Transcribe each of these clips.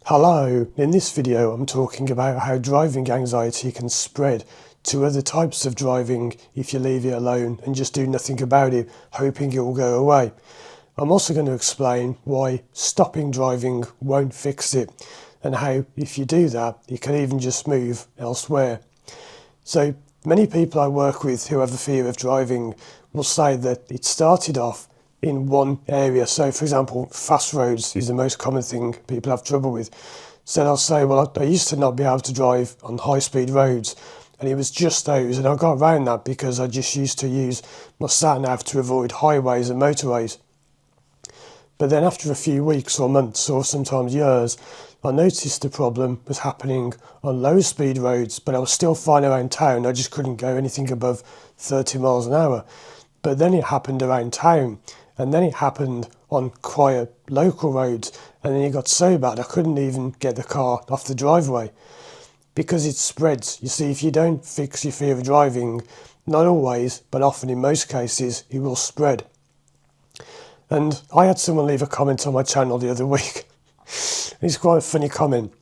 Hello, in this video I'm talking about how driving anxiety can spread to other types of driving if you leave it alone and just do nothing about it, hoping it will go away. I'm also going to explain why stopping driving won't fix it and how if you do that you can even just move elsewhere. So many people I work with who have a fear of driving will say that it started off in one area. So for example, fast roads is the most common thing people have trouble with. So they'll say, well, I used to not be able to drive on high speed roads and it was just those, and I got around that because I just used to use my sat nav to avoid highways and motorways. But then after a few weeks or months or sometimes years, I noticed the problem was happening on low speed roads, but I was still fine around town. I just couldn't go anything above 30 miles an hour. But then it happened around town, and then it happened on quiet local roads, and then it got so bad I couldn't even get the car off the driveway because it spreads. You see, if you don't fix your fear of driving, not always, but often in most cases, it will spread. And I had someone leave a comment on my channel the other week. It's quite a funny comment.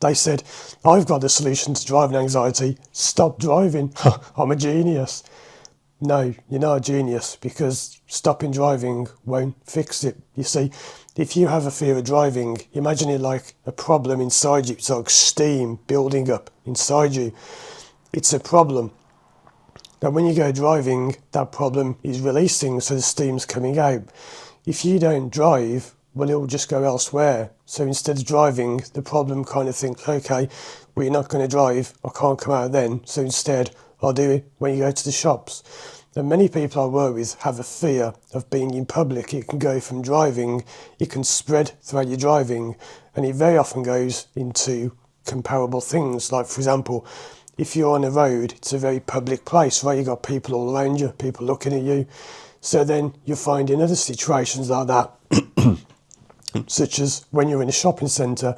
They said, I've got the solution to driving anxiety. Stop driving. I'm a genius. No, you're not a genius, because stopping driving won't fix it. You see, if you have a fear of driving, imagine it like a problem inside you. It's like steam building up inside you. It's a problem. Now when you go driving, that problem is releasing, so the steam's coming out. If you don't drive, well, it will just go elsewhere. So instead of driving, the problem kind of thinks, okay, well, you're not going to drive, I can't come out then, so instead I'll do it when you go to the shops. And many people I work with have a fear of being in public. It can go from driving, it can spread throughout your driving, and it very often goes into comparable things. Like, for example, if you're on a road, it's a very public place, right? You've got people all around you, people looking at you. So then you'll find in other situations like that, such as when you're in a shopping centre,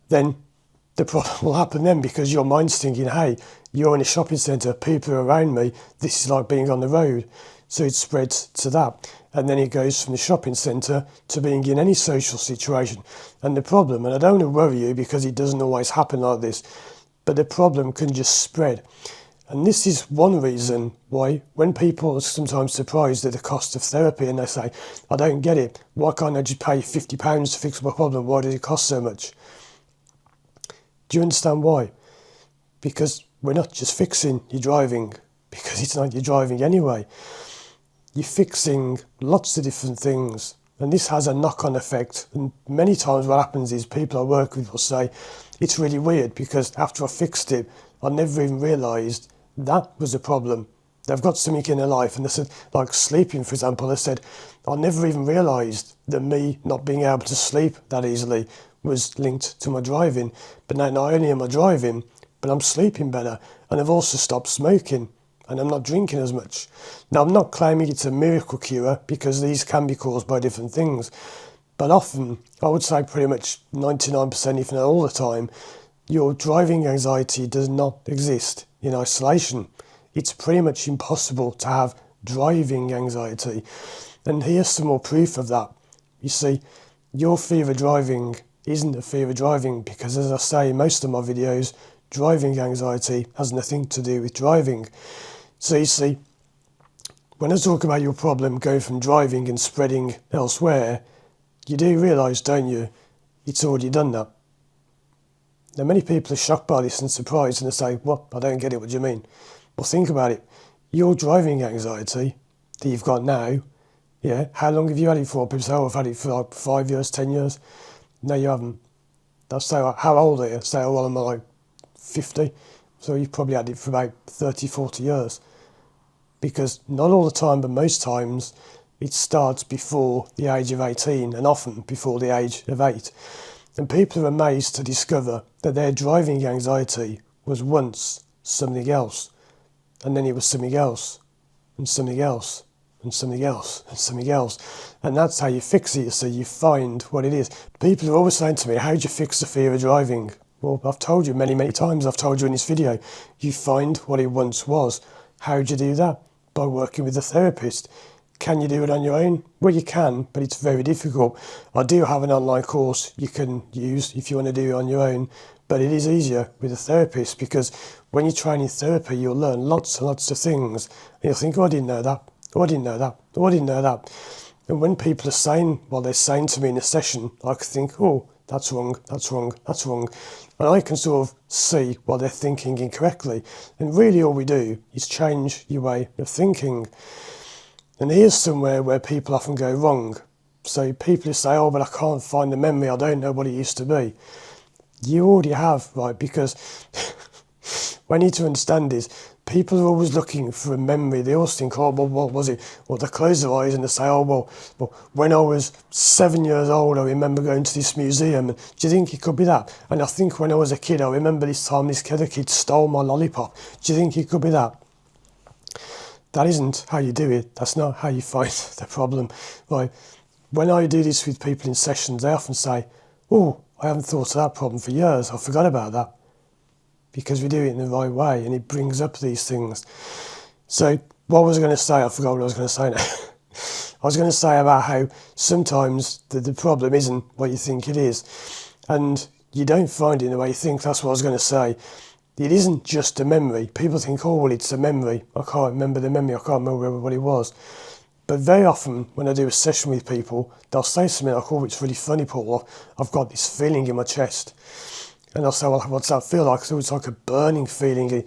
then the problem will happen then because your mind's thinking, hey, you're in a shopping centre, people are around me, this is like being on the road. So it spreads to that. And then it goes from the shopping centre to being in any social situation. And the problem, and I don't want to worry you because it doesn't always happen like this, but the problem can just spread. And this is one reason why when people are sometimes surprised at the cost of therapy and they say, I don't get it, why can't I just pay £50 to fix my problem, why does it cost so much? Do you understand why? Because we're not just fixing your driving, because it's not your driving anyway. You're fixing lots of different things, and this has a knock-on effect. And many times what happens is people I work with will say, it's really weird because after I fixed it, I never even realised that was a problem. They've got something in their life, and they said, like sleeping, for example, they said, I never even realised that me not being able to sleep that easily was linked to my driving. But now not only am I driving, but I'm sleeping better, and I've also stopped smoking, and I'm not drinking as much. Now, I'm not claiming it's a miracle cure, because these can be caused by different things, but often, I would say pretty much 99%, if not all the time, your driving anxiety does not exist in isolation. It's pretty much impossible to have driving anxiety. And here's some more proof of that. You see, your fear of driving isn't a fear of driving because, as I say in most of my videos, driving anxiety has nothing to do with driving. So you see, when I talk about your problem going from driving and spreading elsewhere, you do realise, don't you, it's already done that. Now many people are shocked by this and surprised, and they say, what, I don't get it, what do you mean? Well, think about it. Your driving anxiety that you've got now, yeah, how long have you had it for? People say, oh, I've had it for like 5 years, 10 years. No, you haven't. They'll say, how old are you? Say, oh, well, I'm like 50. So you've probably had it for about 30, 40 years. Because not all the time, but most times, it starts before the age of 18 and often before the age of 8. And people are amazed to discover that their driving anxiety was once something else. And then it was something else, and something else, and something else, and something else. And that's how you fix it, so you find what it is. People are always saying to me, how do you fix the fear of driving? Well, I've told you many, many times, I've told you in this video, you find what it once was. How do you do that? By working with a therapist. Can you do it on your own? Well, you can, but it's very difficult. I do have an online course you can use if you want to do it on your own, but it is easier with a therapist, because when you train in therapy, you'll learn lots and lots of things. And you'll think, oh, I didn't know that. Oh, I didn't know that. Oh, I didn't know that. And when people are saying what they're saying to me in a session, I can think, oh, that's wrong, that's wrong, that's wrong. And I can sort of see what they're thinking incorrectly. And really all we do is change your way of thinking. And here's somewhere where people often go wrong. So people who say, oh, but I can't find the memory, I don't know what it used to be. You already have, right? Because what I need to understand is people are always looking for a memory. They always think, oh, well, what was it? Or they close their eyes and they say, oh, well, when I was 7 years old, I remember going to this museum. And do you think it could be that? And I think when I was a kid, I remember this time this other kid stole my lollipop. Do you think it could be that? That isn't how you do it. That's not how you find the problem. Right? When I do this with people in sessions, they often say, oh, I haven't thought of that problem for years. I forgot about that. Because we do it in the right way and it brings up these things. So what was I going to say? I forgot what I was going to say now. I was going to say about how sometimes the problem isn't what you think it is. And you don't find it in the way you think. That's what I was going to say. It isn't just a memory. People think, oh, well, it's a memory. I can't remember the memory. I can't remember what it was. But very often when I do a session with people, they'll say something like, oh, it's really funny, Paul. I've got this feeling in my chest. And I'll say, well, what's that feel like? So it's like a burning feeling.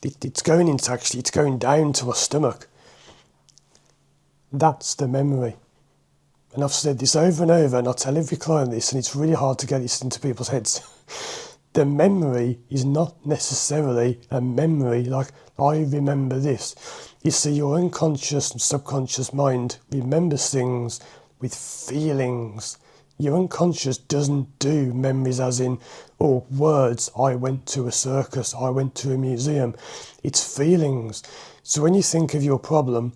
It's going into actually, it's going down to my stomach. That's the memory. And I've said this over and over, and I tell every client this, and it's really hard to get this into people's heads. The memory is not necessarily a memory like, I remember this. You see, your unconscious and subconscious mind remembers things with feelings. Your unconscious doesn't do memories as in, oh, words, I went to a circus, I went to a museum. It's feelings. So when you think of your problem,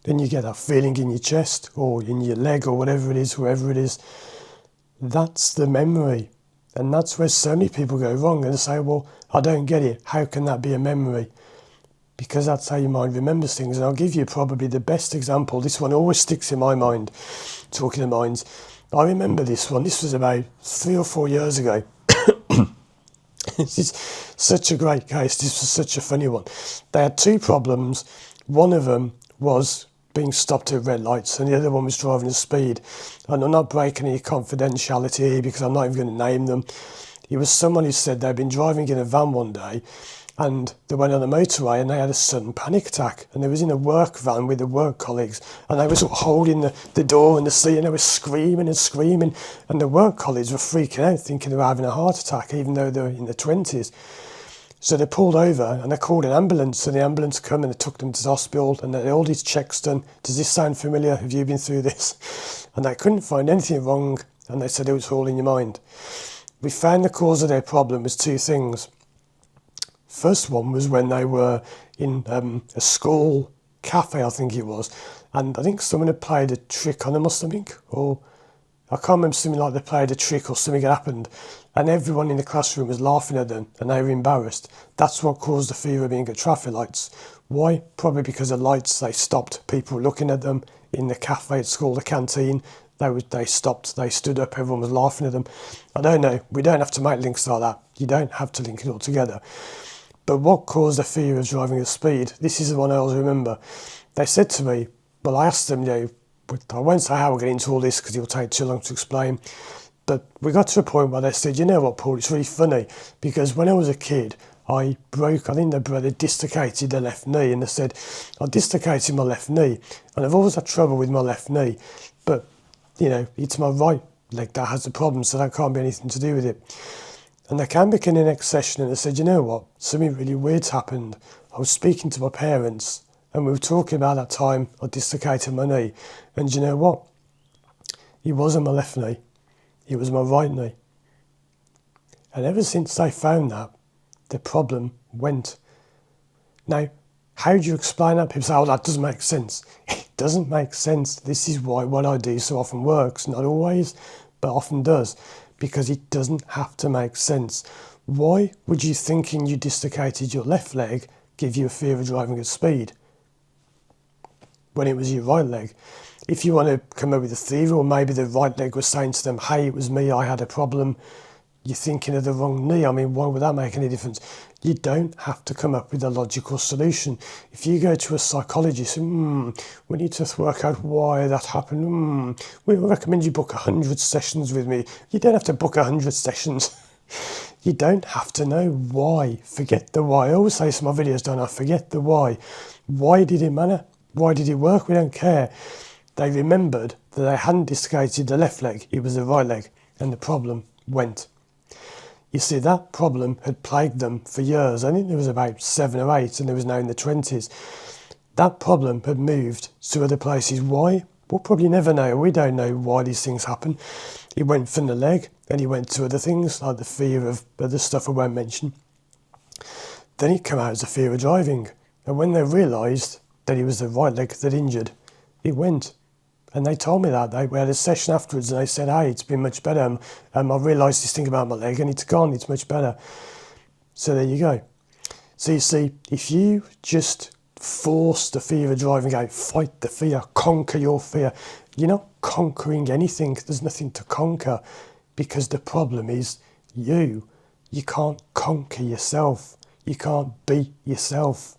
then you get that feeling in your chest or in your leg or whatever it is, wherever it is. That's the memory. And that's where so many people go wrong and they say, well, I don't get it. How can that be a memory? Because that's how your mind remembers things. And I'll give you probably the best example. This one always sticks in my mind, talking of minds. I remember this one. This was about 3 or 4 years ago. This is such a great case. This was such a funny one. They had 2 problems. One of them was being stopped at red lights, and the other one was driving at speed. And I'm not breaking any confidentiality here because I'm not even going to name them. It was someone who said they'd been driving in a van one day and they went on the motorway and they had a sudden panic attack, and they was in a work van with their work colleagues, and they were sort of holding the door and the seat, and they were screaming and screaming, and the work colleagues were freaking out thinking they were having a heart attack even though they were in their 20s. So they pulled over and they called an ambulance, and the ambulance come and they took them to the hospital and they had all these checks done. Does this sound familiar? Have you been through this? And they couldn't find anything wrong, and they said it was all in your mind. We found the cause of their problem was 2 things. First one was when they were in a school cafe, I think it was, and I think someone had played a trick on them or something, or I can't remember, something like they played a trick or something had happened, and everyone in the classroom was laughing at them and they were embarrassed. That's what caused the fear of being at traffic lights. Why? Probably because the lights, they stopped people looking at them in the cafe at school, the canteen. They stopped, they stood up, everyone was laughing at them. I don't know, we don't have to make links like that. You don't have to link it all together. But what caused the fear of driving at speed? This is the one I always remember. They said to me, well, I asked them, I won't say how we'll get into all this because it will take too long to explain. But we got to a point where they said, you know what, Paul, it's really funny because when I was a kid, I think they dislocated their left knee, and they said, I dislocated my left knee and I've always had trouble with my left knee. But, it's my right leg that has the problem, so that can't be anything to do with it. And they came back in the next session and they said, you know what, something really weird's happened. I was speaking to my parents and we were talking about that time I dislocated my knee. And you know what? It wasn't my left knee. It was my right knee. And ever since they found that, the problem went. Now, how do you explain that? People say, oh, that doesn't make sense. It doesn't make sense. This is why what I do so often works. Not always, but often does. Because it doesn't have to make sense. Why would you thinking you dislocated your left leg give you a fear of driving at speed? when it was your right leg. If you want to come up with a theory, or maybe the right leg was saying to them, hey, it was me, I had a problem, you're thinking of the wrong knee. I mean, why would that make any difference? You don't have to come up with a logical solution. If you go to a psychologist, we need to work out why that happened. We recommend you book 100 sessions with me. You don't have to book 100 sessions. You don't have to know why. Forget the why. I always say to my videos, don't I? Forget the why. Why did it matter? Why did it work? We don't care. They remembered that they hadn't dislocated the left leg. It was the right leg. And the problem went. You see, that problem had plagued them for years. I think there was about 7 or 8, and there was now in the 20s. That problem had moved to other places. Why? We'll probably never know. We don't know why these things happen. It went from the leg, and it went to other things, like the fear of other stuff I won't mention. Then it came out as a fear of driving. And when they realised that it was the right leg that injured, it went. And they told me that. We had a session afterwards, and they said, hey, it's been much better. I realised this thing about my leg, and it's gone. It's much better. So there you go. So you see, if you just force the fear of driving out, fight the fear, conquer your fear, you're not conquering anything. There's nothing to conquer, because the problem is you. You can't conquer yourself. You can't beat yourself.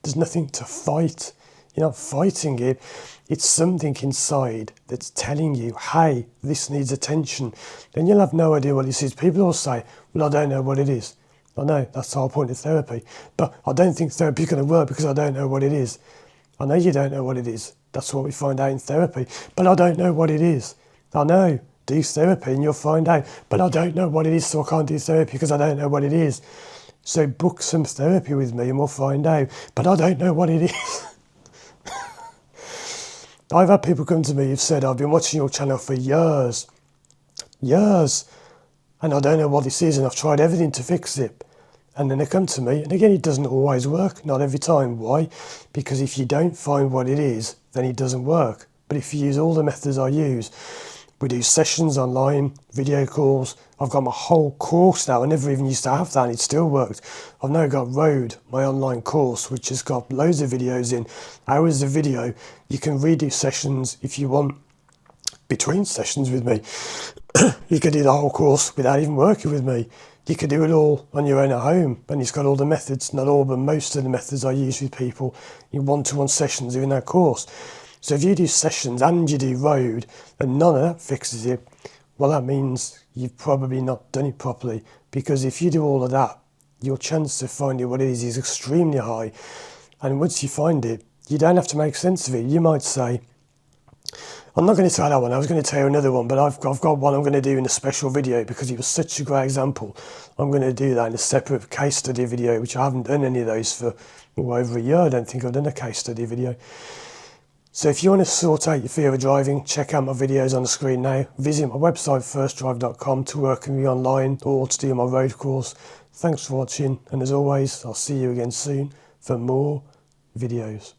There's nothing to fight. You're not fighting it. It's something inside that's telling you, hey, this needs attention. Then you'll have no idea what this is. People will say, well, I don't know what it is. I know, that's the whole point of therapy. But I don't think therapy is going to work because I don't know what it is. I know you don't know what it is. That's what we find out in therapy. But I don't know what it is. I know, do therapy and you'll find out. But I don't know what it is, so I can't do therapy because I don't know what it is. So book some therapy with me and we'll find out. But I don't know what it is. I've had people come to me who've said, I've been watching your channel for years, and I don't know what this is, and I've tried everything to fix it. And then they come to me, and again, it doesn't always work, not every time. Why? Because if you don't find what it is, then it doesn't work. But if you use all the methods I use, we do sessions online, video calls. I've got my whole course now. I never even used to have that, and it still worked. I've now got Road, my online course, which has got loads of videos in, hours of video. You can redo sessions if you want between sessions with me. You can do the whole course without even working with me. You can do it all on your own at home, and it's got all the methods, not all, but most of the methods I use with people in one-to-one sessions in that course. So if you do sessions and you do Road and none of that fixes it, well, that means you've probably not done it properly, because if you do all of that, your chance of finding what it is extremely high. And once you find it, you don't have to make sense of it. You might say, I'm not going to tell that one, I was going to tell you another one, but I've got one I'm going to do in a special video because it was such a great example. I'm going to do that in a separate case study video, which I haven't done any of those for over a year. I don't think I've done a case study video. So if you want to sort out your fear of driving, check out my videos on the screen now. Visit my website, firstdrive.com, to work with me online or to do my road course. Thanks for watching, and as always, I'll see you again soon for more videos.